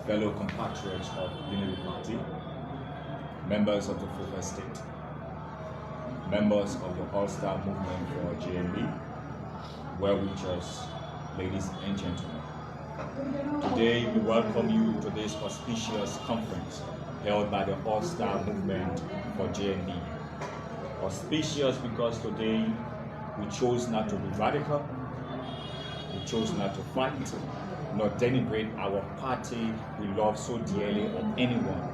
fellow compatriots of Unity Party, members of the Full State, members of the Allstar Movement for GMB, well-wishers, ladies and gentlemen. Today we welcome you to this auspicious conference held by the Allstar Movement for GMB. Auspicious because today we chose not to be radical, we chose not to fight, nor denigrate our party we love so dearly or anyone,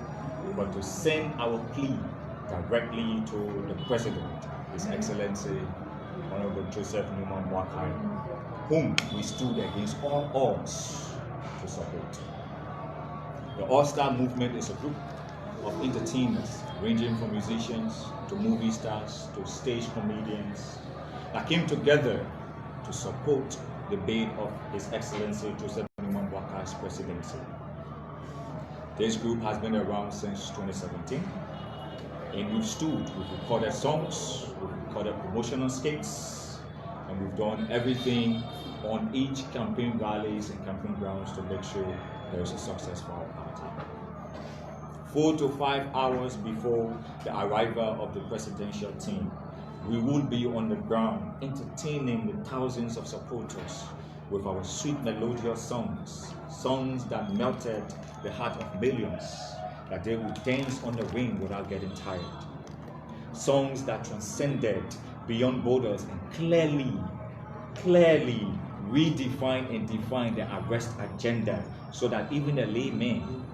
but to send our plea directly to the President, His Excellency, Honorable Joseph Newman Boakai, whom we stood against all odds to support. The Allstar Movement is a group of entertainers ranging from musicians to movie stars to stage comedians that came together to support the bid of His Excellency Joseph Newman Boakai's presidency. This group has been around since 2017, and we've recorded songs, we've recorded promotional skits, and we've done everything on each campaign rallies and campaign grounds to make sure there is a success for our party. 4 to 5 hours before the arrival of the presidential team, we will be on the ground entertaining the thousands of supporters with our sweet melodious songs that melted the heart of millions, that they would dance on the ring without getting tired. Songs that transcended beyond borders and clearly redefine and define the arrest agenda so that even a layman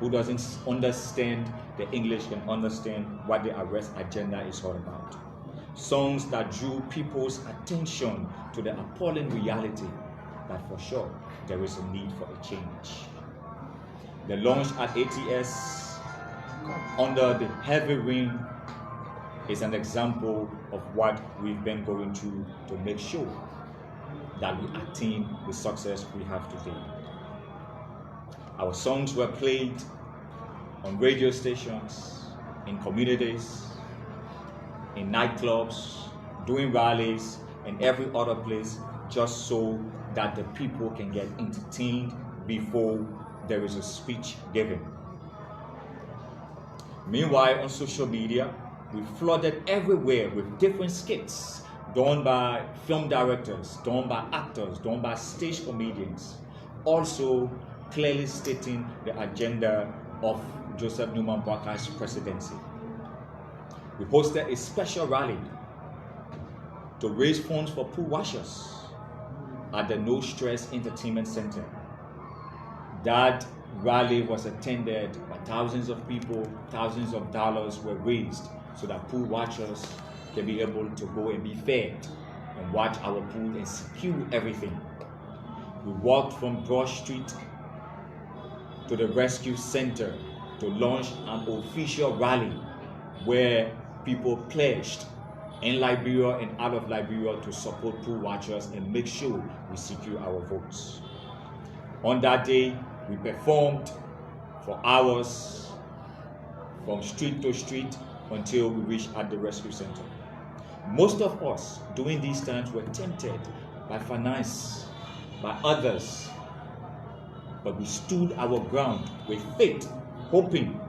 who doesn't understand the English can understand what the arrest agenda is all about. Songs that drew people's attention to the appalling reality that for sure there is a need for a change. The launch at ATS under the heavy rain is an example of what we've been going through to make sure that we attain the success we have today. Our songs were played on radio stations, in communities, in nightclubs, doing rallies, and every other place, just so that the people can get entertained before there is a speech given. Meanwhile, on social media, we flooded everywhere with different skits done by film directors, done by actors, done by stage comedians, also clearly stating the agenda of Joseph Newman Boakai's presidency. We hosted a special rally to raise funds for pool washers at the No Stress Entertainment Center. That rally was attended by thousands of people, thousands of dollars were raised so that pool watchers can be able to go and be fed and watch our pool and secure everything. We walked from Broad Street to the Rescue Center to launch an official rally where people pledged in Liberia and out of Liberia to support pool watchers and make sure we secure our votes. On that day, we performed for hours from street to street until we reached at the rescue center. Most of us during these times were tempted by finance, by others, but we stood our ground with faith, hoping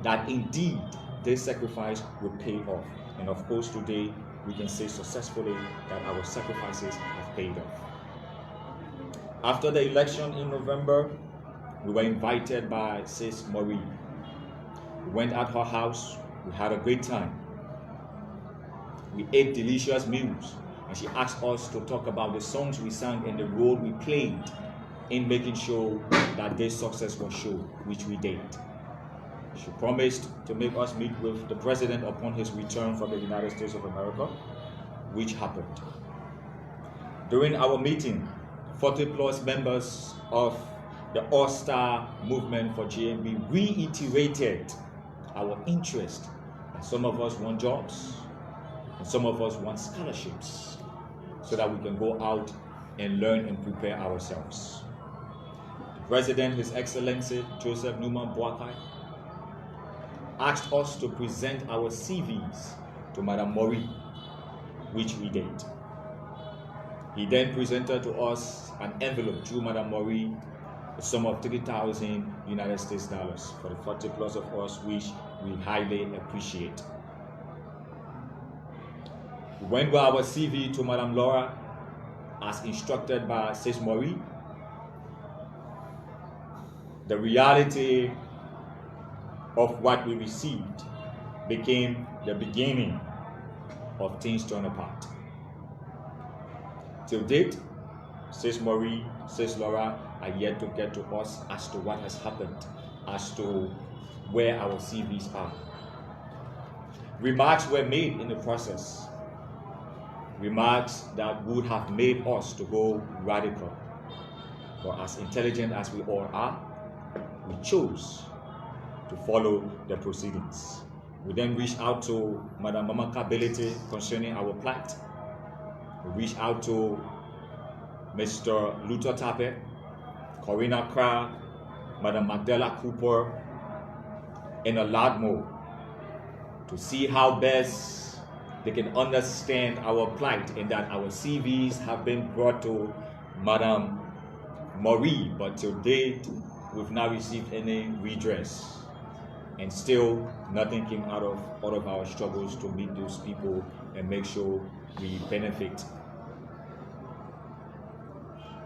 that indeed this sacrifice will pay off. And of course today we can say successfully that our sacrifices have paid off. After the election in November, we were invited by Sis Marie. We went at her house, we had a great time. We ate delicious meals, and she asked us to talk about the songs we sang and the role we played in making sure that this success was sure, which we did. She promised to make us meet with the President upon his return from the United States of America, which happened. During our meeting, 40 plus members of the Allstar Movement for GMB reiterated our interest. And some of us want jobs, and some of us want scholarships, so that we can go out and learn and prepare ourselves. The President, His Excellency Joseph Newman Boakai, asked us to present our CVs to Madame Mori, which we did. He then presented to us an envelope through Madame Mori a sum of $3,000 United States dollars for the 40 plus of us, which we highly appreciate. We went with our CV to Madame Laura as instructed by Sis Marie. The reality of what we received became the beginning of things torn apart. Till date, Sis Marie, Sis Laura are yet to get to us as to what has happened, as to where our CVs are. Remarks were made in the process, remarks that would have made us to go radical. But as intelligent as we all are, we chose to follow the proceedings. We then reached out to Madam Mama Kability concerning our plight. We reached out to Mr. Luther Tape, Corina Kra, Madam Magdala Cooper, and a lot more to see how best they can understand our plight and that our CVs have been brought to Madam Marie, but to date, we've not received any redress. And still, nothing came out of our struggles to meet those people and make sure we benefit.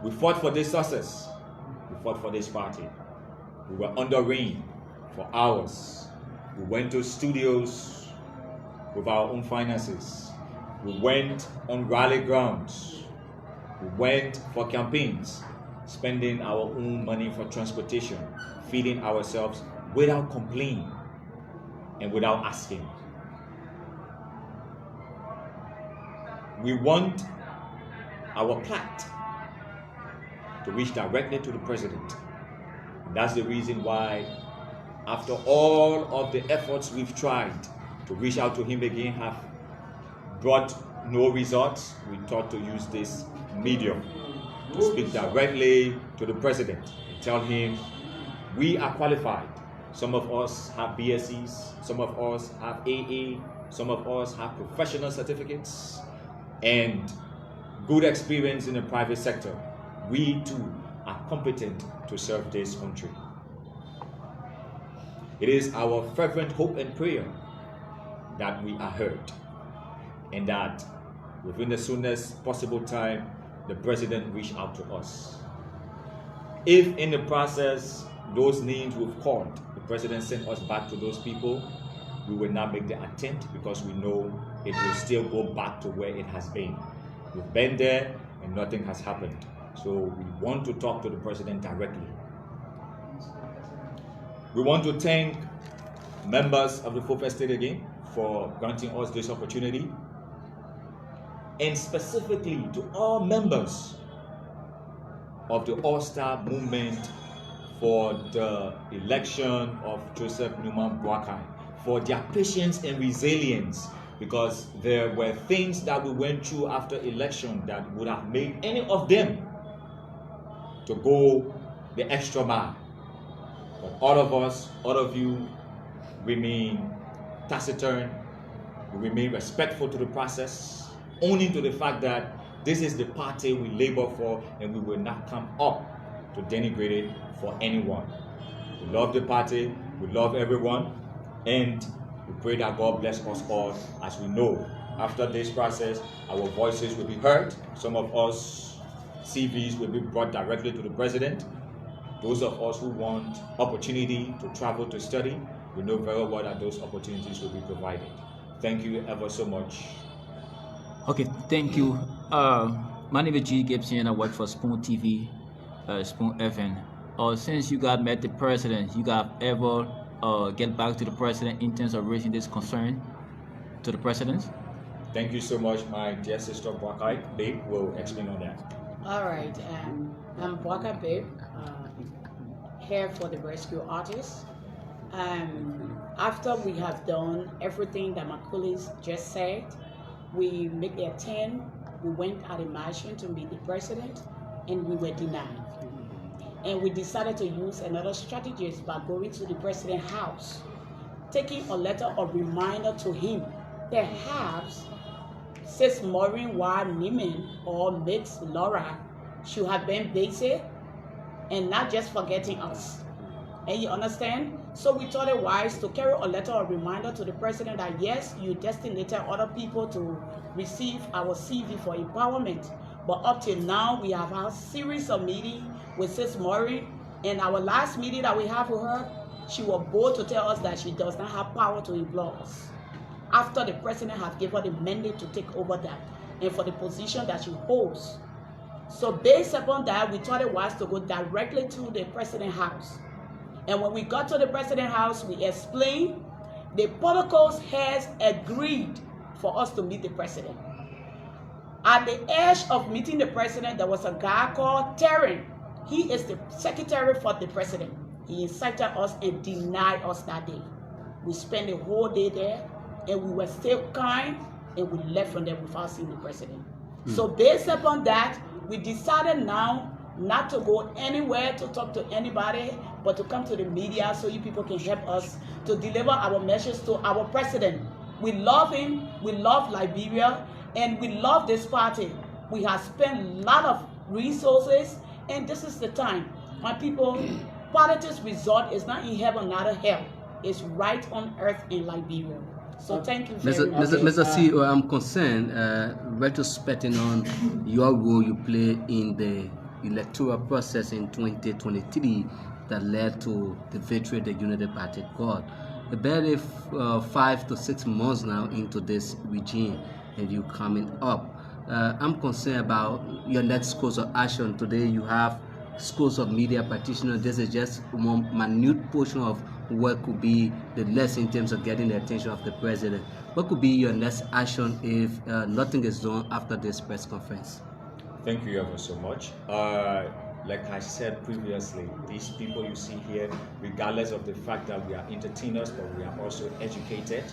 We fought for this success. We fought for this party. We were under rain for hours. We went to studios with our own finances. We went on rally grounds. We went for campaigns, spending our own money for transportation, feeding ourselves without complaining and without asking. We want our plaque to reach directly to the president. And that's the reason why, after all of the efforts we've tried to reach out to him again have brought no results, we thought to use this medium to speak directly to the president and tell him we are qualified. Some of us have BScs, some of us have AA, some of us have professional certificates and good experience in the private sector. We too are competent to serve this country. It is our fervent hope and prayer that we are heard and that within the soonest possible time, the president reach out to us. If in the process, those names we've called, the president sent us back to those people, we will not make the attempt because we know it will still go back to where it has been. We've been there and nothing has happened. So we want to talk to the president directly. We want to thank members of the Full Estate again for granting us this opportunity, and specifically to all members of the Allstar Movement for the election of Joseph Newman Boakai, for their patience and resilience, because there were things that we went through after election that would have made any of them to go the extra mile. But all of us, all of you, remain taciturn, we remain respectful to the process, owning to the fact that this is the party we labor for and we will not come up to denigrate it for anyone. We love the party, we love everyone, and we pray that God bless us all, as we know after this process, our voices will be heard. Some of us CVs will be brought directly to the president. Those of us who want opportunity to travel to study, we know very well that those opportunities will be provided. Thank you ever so much. Okay, thank you. My name is G. Gibson and I work for Spoon TV, Spoon FM. Since you got met the president, you got ever get back to the president in terms of raising this concern to the president? Thank you so much, my dear sister Boakai. Babe will explain on that. All right, I'm Boakai Babe, here for the rescue artists. After we have done everything that my colleagues just said, we make the attempt, we went at a mansion to meet the president, and we were denied. And we decided to use another strategy by going to the president's house, taking a letter of reminder to him. Perhaps Sis Maureen Neiman or Miss Laura should have been busy and not just forgetting us. And you understand? So we thought it wise to carry a letter of reminder to the president that yes, you designated other people to receive our CV for empowerment. But up till now, we have had a series of meetings with Sis Maureen. And our last meeting that we have with her, she was bold to tell us that she does not have power to employ us, after the president has given her the mandate to take over that and for the position that she holds. So based upon that, we thought it wise to go directly to the president's house. And when we got to the president's house, we explained the protocols has agreed for us to meet the president. At the edge of meeting the president, there was a guy called Terry. He is the secretary for the president. He incited us and denied us that day. We spent the whole day there, and we were still kind, and we left from there without seeing the president. So based upon that, we decided now not to go anywhere to talk to anybody, but to come to the media so you people can help us to deliver our message to our president. We love him, we love Liberia, and we love this party. We have spent a lot of resources, and this is the time. My people, politics resort is not in heaven, not in hell. It's right on earth in Liberia. So thank you very much. Mr. CEO, I'm concerned, retrospecting on your role you play in the electoral process in 2023 that led to the victory the United Party got. Barely 5 to 6 months now into this regime, and you coming up. I'm concerned about your next course of action. Today you have schools of media practitioners. This is just one minute portion of what could be the lesson in terms of getting the attention of the president. What could be your next action if nothing is done after this press conference? Thank you ever so much. Like I said previously, these people you see here, regardless of the fact that we are entertainers, but we are also educated,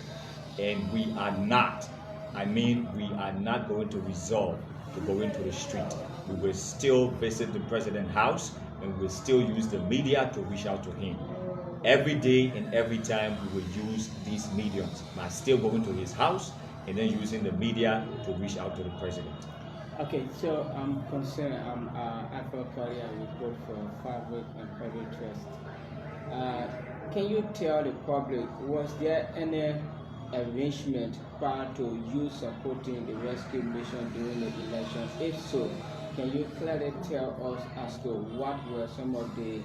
and we are not going to resolve to go into the street. We will still visit the president's house, and we will still use the media to reach out to him. Every day and every time we will use these mediums. By still going to his house and then using the media to reach out to the president. Okay, so I'm concerned. I'm advocate and report for Fabric and Public Trust. Can you tell the public, was there any arrangement prior to you supporting the rescue mission during the elections? If so, can you clearly tell us as to what were some of the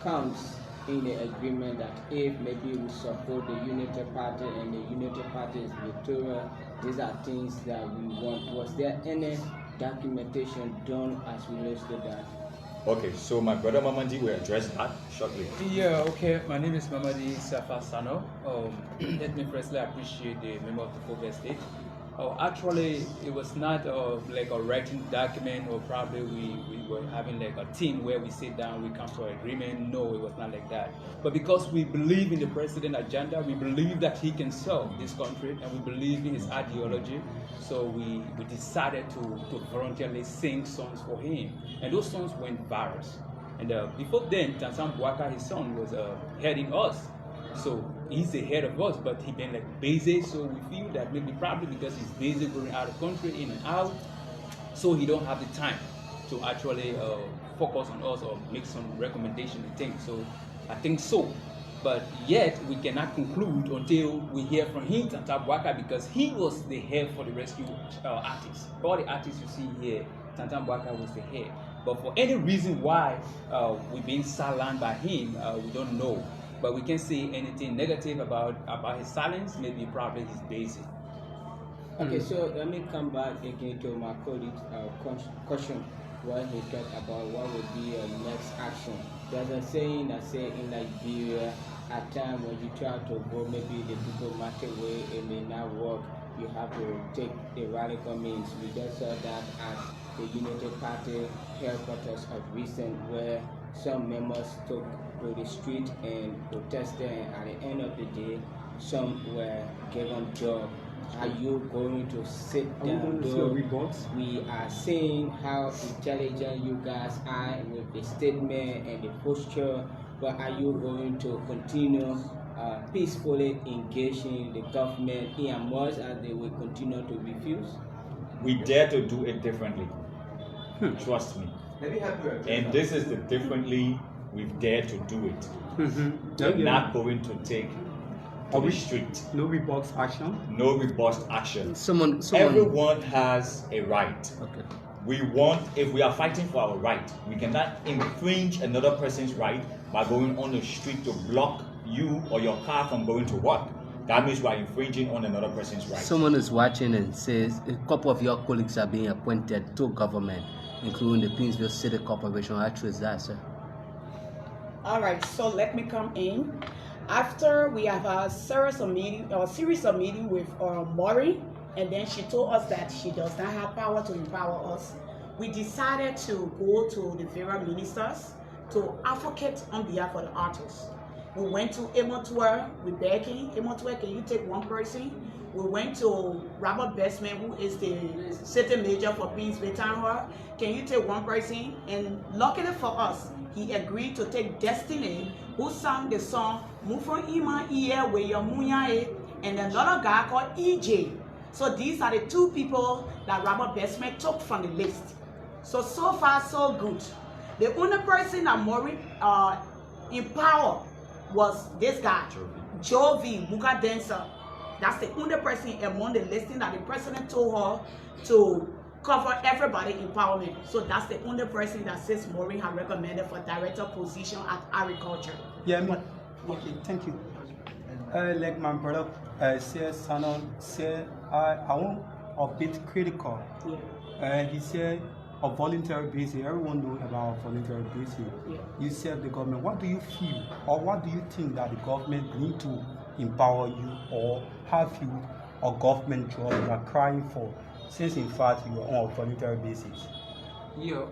counts in the agreement that if maybe we support the Unity Party and the Unity Party is victorious, these are things that we want? Was there any documentation done as relates to that? Okay, so my brother Mamadi will address that shortly. Yeah, okay. My name is Mamadi Safasano. Let me firstly appreciate the member of the Full State. Actually, it was not like a writing document, or probably we were having like a team where we sit down, we come to an agreement. No, it was not like that. But because we believe in the president agenda, we believe that he can serve this country, and we believe in his ideology, so we decided to voluntarily sing songs for him. And those songs went viral. And before then, Tansam Bwaka, his son, was heading us. So he's the head of us, but he been like busy, so we feel that maybe probably because he's busy going out of country, in and out, so he don't have the time to actually focus on us or make some recommendation and things. So I think so. But yet we cannot conclude until we hear from him, Tantam Bwaka, because he was the head for the rescue artists. All the artists you see here, Tantam Bwaka was the head. But for any reason why we've been silenced by him, we don't know. But we can't say anything negative about his silence. Maybe probably he's busy. Okay, so let me come back again to my colleague's question where he talked about what would be your next action. There's a saying that say in Liberia, at times when you try to go maybe the diplomatic way, it may not work. You have to take the radical means. We just saw that at the Unity Party headquarters of recent, where some members took to the street and protested, and at the end of the day, some were given job. Are you going to sit down? We are seeing how intelligent you guys are with the statement and the posture, but are you going to continue peacefully engaging the government in as much as they will continue to refuse? We dare to do it differently. Trust me. Let me help you address And that. this is the differently we've dared to do it. We're not going to take to the street. No rebox action. No robust action. Someone. Everyone has a right. Okay. We want, if we are fighting for our right, we cannot infringe another person's right by going on the street to block you or your car from going to work. That means we are infringing on another person's right. Someone is watching and says a couple of your colleagues are being appointed to government, including the Queensville City Corporation. How true is that, sir? All right, so let me come in. After we have a series of meeting with Maureen, and then she told us that she does not have power to empower us, we decided to go to the various ministers to advocate on behalf of the artists. We went to Emotua with Becky. Emotua, can you take one person? We went to Robert Bestman, who is the city manager for Queensville Town Hall. Can you take one person? And luckily for us, he agreed to take Destiny, who sang the song Mufo Ima Iye We Yamuyae, and another guy called EJ. So these are the two people that Robert Bestman took from the list. So far, so good. The only person that Maureen empowered was this guy, Jovi Muka Dancer. That's the only person among the listing that the president told her to cover everybody empowerment. So that's the only person that says Maureen had recommended for director position at agriculture. Yeah, okay, thank you. Like my brother said, Sanon said, I want a bit critical. Yeah. He said, a voluntary basis. Everyone knows about voluntary basis. Yeah. You serve the government. What do you feel, or what do you think that the government need to empower you, or have you a government job you are crying for, since in fact you are on a voluntary basis? Yeah,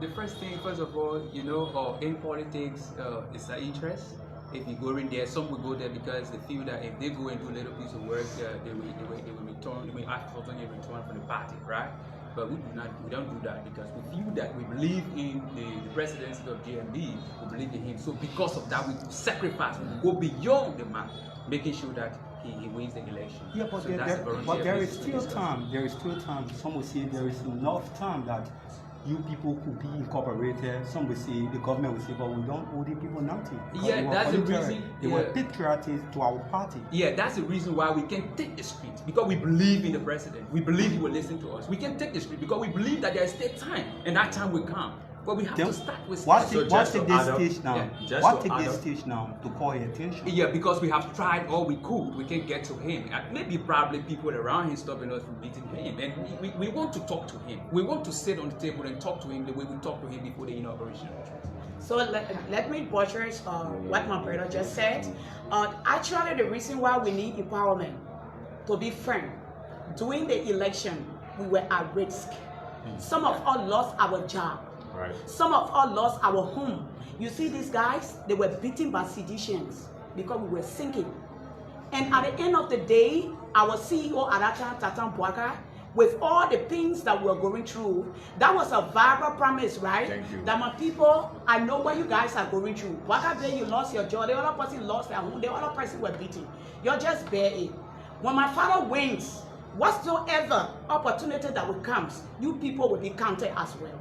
the first of all, in politics, it's an interest. If you go in there, some will go there because they feel that if they go and do a little piece of work, they will ask for something in return from the party, right? But we don't do that because we feel that we believe in the presidency of JMB, we believe in him. So because of that, we sacrifice, we go beyond the man, making sure that he wins the election. Yeah, but, so there is still time. There is still time. Some will say there is enough time that you people could be incorporated. Some will say, the government will say, but we don't owe the people nothing. Yeah, that's the reason. They were patriotic to our party. Yeah, that's the reason why we can take the street, because we believe in the president. We believe he will listen to us. We can take the street because we believe that there is still time, and that time will come. But we have to start with What's this stage now? Yeah. What take this stage now to call your attention? Yeah, because we have tried all we could. We can get to him. And maybe probably people around him stopping us from beating him. And we want to talk to him. We want to sit on the table and talk to him the way we talked to him before the inauguration. So let me buttress what my brother just said. Actually, the reason why we need empowerment, to be frank, during the election, we were at risk. Some of us lost our job. Right. Some of us lost our home. You see these guys, they were beaten by seditions because we were sinking. And at the end of the day, our CEO at that time, Tatan Bwaka, with all the things that we're going through, that was a viral promise, right? Thank you. That my people, I know what you guys are going through. Bwaka Day, you lost your job. The other person lost their home. The other person were beaten. You're just bear it. When my father wins, whatsoever opportunity that will come, you people will be counted as well.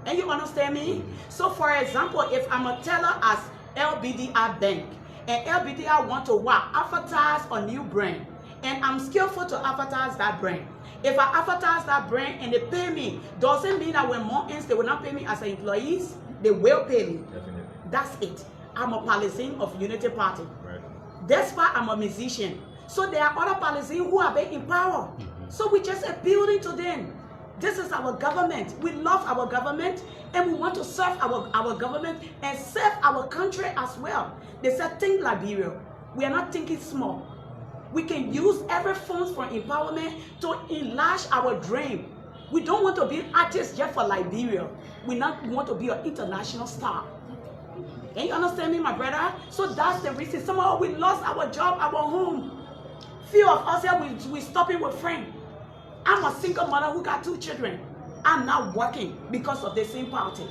And you understand me? So for example, if I'm a teller as LBDI Bank, and LBDI want to advertise a new brand, and I'm skillful to advertise that brand. If I advertise that brand and they pay me, doesn't mean that when months they will not pay me as an employee, they will pay me. Definitely. That's it. I'm a partisan of Unity Party. Right. That's why I'm a musician. So there are other partisans who are being empowered. So we just appealing to them. This is our government. We love our government and we want to serve our government and serve our country as well. They said, think Liberia. We are not thinking small. We can use every funds for empowerment to enlarge our dream. We don't want to be artists just for Liberia. We want to be an international star. Can you understand me, my brother? So that's the reason. Somehow we lost our job, our home. Few of us here, we stopping with friends. I'm a single mother who got 2 children. I'm not working because of the same party.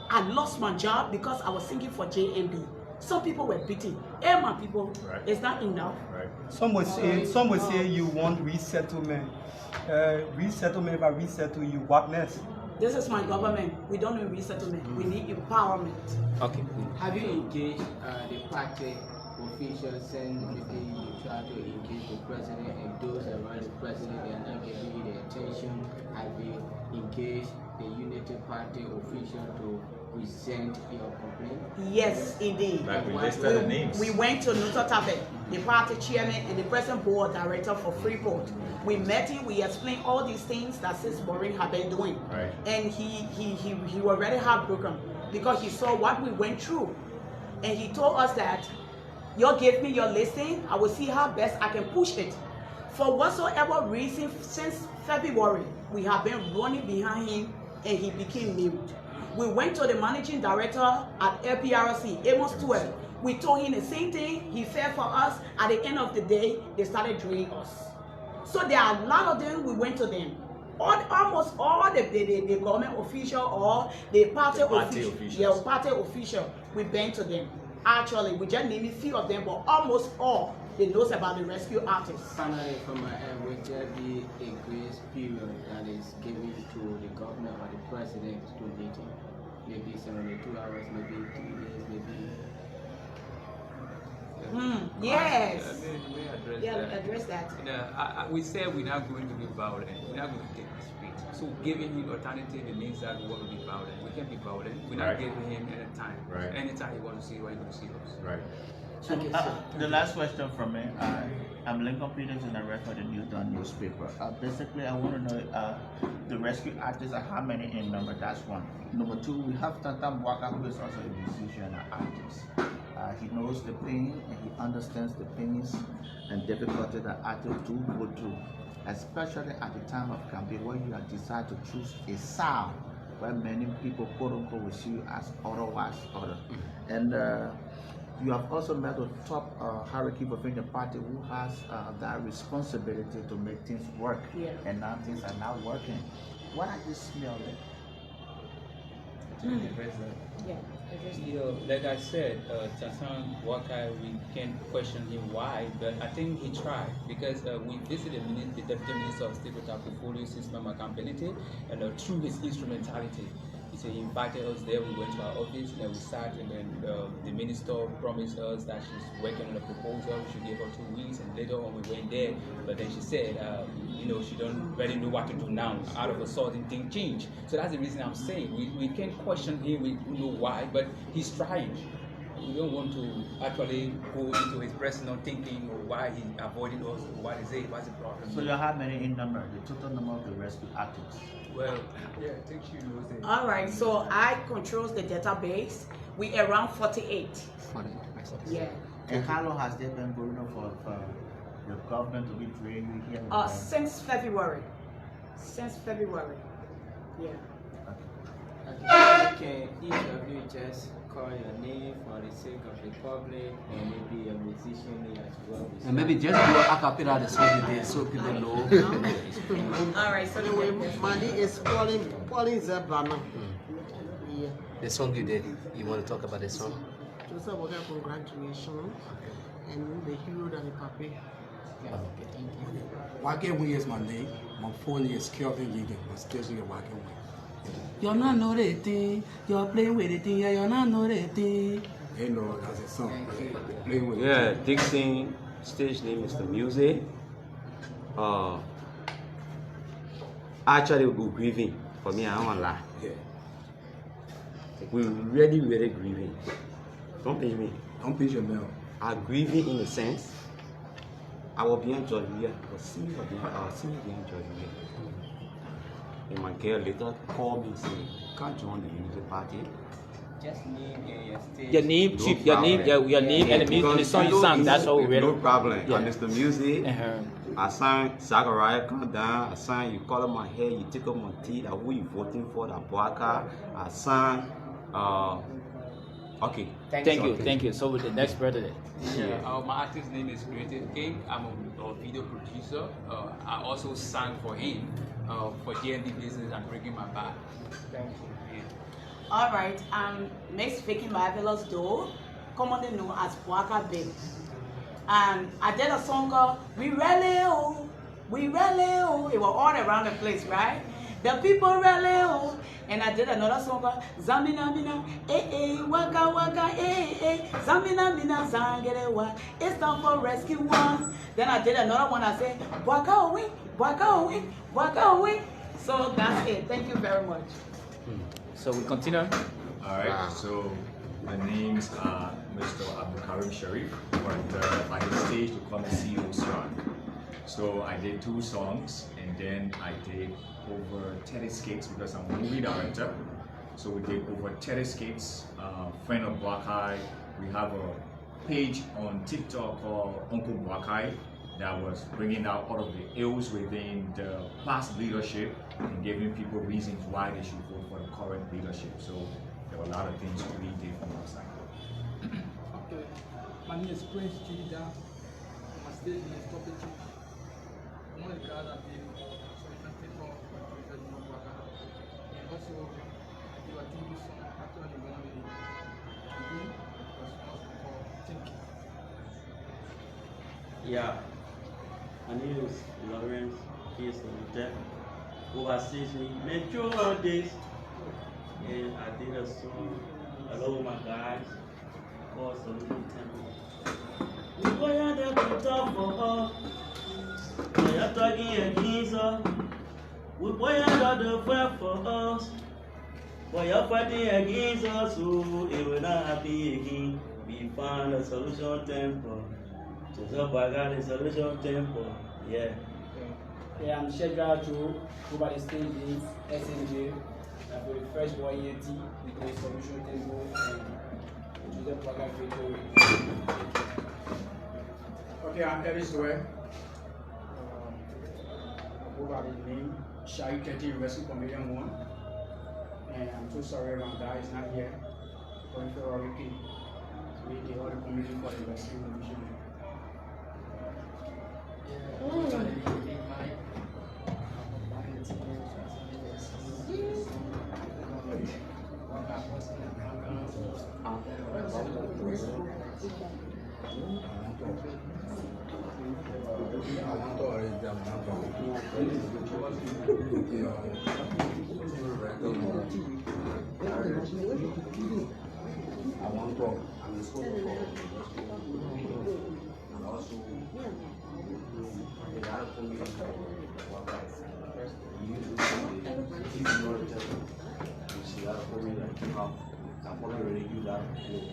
I lost my job because I was singing for JMB. Some people were beaten. Hey, my people, right. It's not enough. Right. Some would say you want resettlement. Resettlement, if I resettle you, what next? This is my government. We don't need resettlement. We need empowerment. Okay. Have you engaged the party officials and maybe you try to engage the president and those around the president, they are not giving you the attention? Have you engaged the Unity Party official to present your complaint? Yes, indeed. Like we listed the names. We went to Nutter Tavern, the party chairman and the present board director for Freeport. We met him, we explained all these things that Sis Maureen had been doing. Right. And he was very heartbroken because he saw what we went through. And he told us that, you give me your listing, I will see how best I can push it. For whatsoever reason, since February, we have been running behind him and he became mute. We went to the managing director at LPRC, Amos 12. We told him the same thing. He fell for us. At the end of the day, they started drilling us. So there are a lot of them, we went to them. Almost all the government official or the party official, we went to them. Actually, we just named a few of them, but almost all they knows about the rescue artists. Finally, from my end, will there be a grace period that is given to the governor or the president to meeting? Maybe 72 hours, maybe 3 days, maybe. Yes. May I Address that. We said we're not going to be violent. We're not going to take the street. So giving him alternative, it means that we want to be violent. We can be violent. We're not giving him any time. Right. Anytime he wants to see, we're going to see us. Right. So, the last question from me. I'm Lincoln Peters and I write for the New Dawn newspaper. Basically, I want to know the rescue artists are how many in number? That's one. Number two, we have Tantam Waka, who is also a musician and artist. He knows the pain and he understands the pains and difficulty that artists do go through, especially at the time of campaign when you have decided to choose a sound where many people quote unquote will see you as otherwise other. And you have also met with top hierarchy within the party who has that responsibility to make things work, and now things are not working. What are you smelling? Yeah. You know, like I said, Tansan Waka, we can't question him why, but I think he tried because we visited the Deputy Minister of State with our portfolio since Mama Campelite, and through his instrumentality, he invited us there. We went to our office and we sat, and then the minister promised us that she's working on a proposal. She gave her 2 weeks, and later on we went there. But then she said, you know, she don't really know what to do now. Out of a sudden, things change. So that's the reason I'm saying we can't question him. We don't know why, but he's trying. We don't want to actually go into his personal thinking or why he's avoiding us. What is it? What's the problem? So you have many in number, the total number of the rescue artists. Well, yeah, I think she knows it. All right, so I controls the database. We around 48. 40. Yeah. And how long has they been going on for the government to be training you here? Since February. Since February. Yeah. Can each of you just call your name for the sake of the public and maybe a musician name as well? And maybe just do a acapella the song you did so people know. All right, so My name is Pauline Zebrana. Yeah. The song you did. You want to talk about the song? To say what congratulations and the hero and the puppy. Wagenwe is my name. My phone is Kelvin Yegan. I'm still here Wagenwe. You're not know that thing. You're playing with the thing. You're not know that thing. They know that's a song. Playing with Yeah, Dixon, stage name is the music. Actually, we're grieving. For me, I don't want to lie. Yeah. We're really, really grieving. Don't pinch me. Don't pinch your nail. I'm grieving in a sense. I will be in Liberia, but see me being Liberia. And my girl later called me and said, can't join the Unity Party. Just name your stage. Your name, No chief, your name, problem. your name, and the music, and the song you sang. That's all we really. No problem. Yeah. I miss the music. Uh-huh. I sang Zachariah come down. I sang You Color My Hair, You Take Up My Teeth. Who you voting for? That Boaka. I sang. Okay. Thank you. So with the next birthday. Yeah, my artist's name is Creative King. I'm a video producer. I also sang for him for DND business and breaking my back. Thank you. Yeah. all right, Miss Vicky Marvelous Door, commonly known as Boaka Bay. And I did a song called We Rally Oh, We Rally Oh. It was all around the place, right? The people rally, oh. And I did another song called Zamina Mina, Waka Waka, Zamina Mina Zangerewa. It's time for rescue one. Then I did another one. I said, Waka away, Waka away, Waka away. So that's it. Thank you very much. So we continue. All right. So my names are Mr. Abdul Sharif, but by the stage to call me CEO Swan. So I did 2 songs, and then I did over 30 skits because I'm a movie director. So we did over 30 skits. Friend of Black-Eye, we have a page on TikTok called Uncle Black-Eye that was bringing out all of the ills within the past leadership and giving people reasons why they should vote for the current leadership. So there were a lot of things we did from our side. Okay, my name is Prince Chida. My stage name is Topic. One of the guys I've been people and also I do a TV song actually one of the was called Think. Yeah, my name is Lawrence Kiesler. Overseas me metro days, and I did a song along with my guys called Solution Temple. We boy are there to talk for her. We are talking against her. We boy are the fight for us. Boy are fighting against us, so it will not happen again. We found a solution temple. So I got a solution temple. Yeah. Yeah, I'm Shedra Joe, go by the stage name SNJ. I'm for the first boy ENT with the solution table and Joseph Program Victory. Okay, I'm Ellis Dwyer. Go by the name Shai Keti Rescue Comedian 1. And I'm so sorry my guy is not here. Going for a weekend. So we did all the comedy for the rescue commission.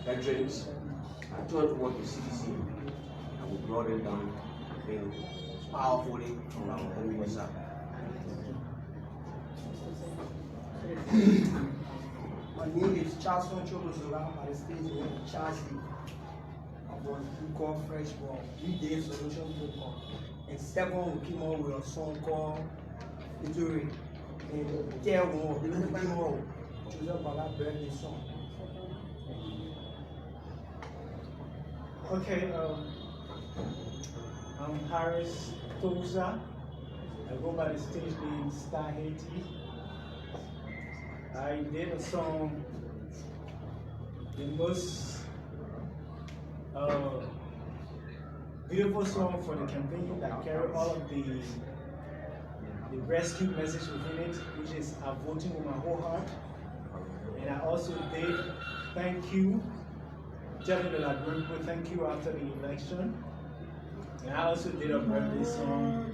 Veterans, I tried to work with CDC, and we brought them down powerfully on our own WhatsApp. My name is Charles Chokozola, by the stage name Charles Lee. I was called Fresh Ball. We did solution paper. And second, we came up with a song called Victory. And third one, we came up with Joseph Bala birthday song. Okay, I'm Harris Toza. I go by the stage name Star Haiti. I did a song, the most beautiful song for the campaign that carry all of the rescue message within it, which is I'm voting with my whole heart. And I also did thank you. Definitely like grateful, thank you after the election. And I also did a birthday song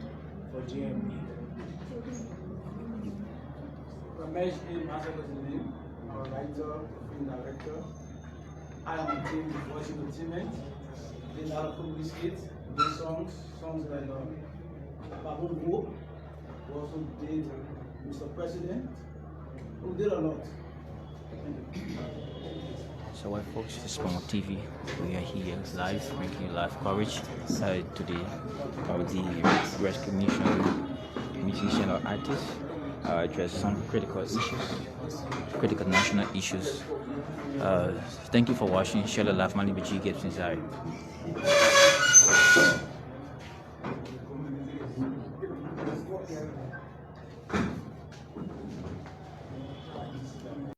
for JMB. Ramesh A. Master was the name. I'm a writer, film director. I am a team with Voice Entertainment. Did a lot of comedy skits, did songs like Babu Go. We also did Mr. President. We did a lot. So what folks, this is Monrovia TV. We are here live, bringing you live coverage today of the rescue mission musician or artist address some critical issues, critical national issues. Thank you for watching. Share the live. My name is G. Gibson.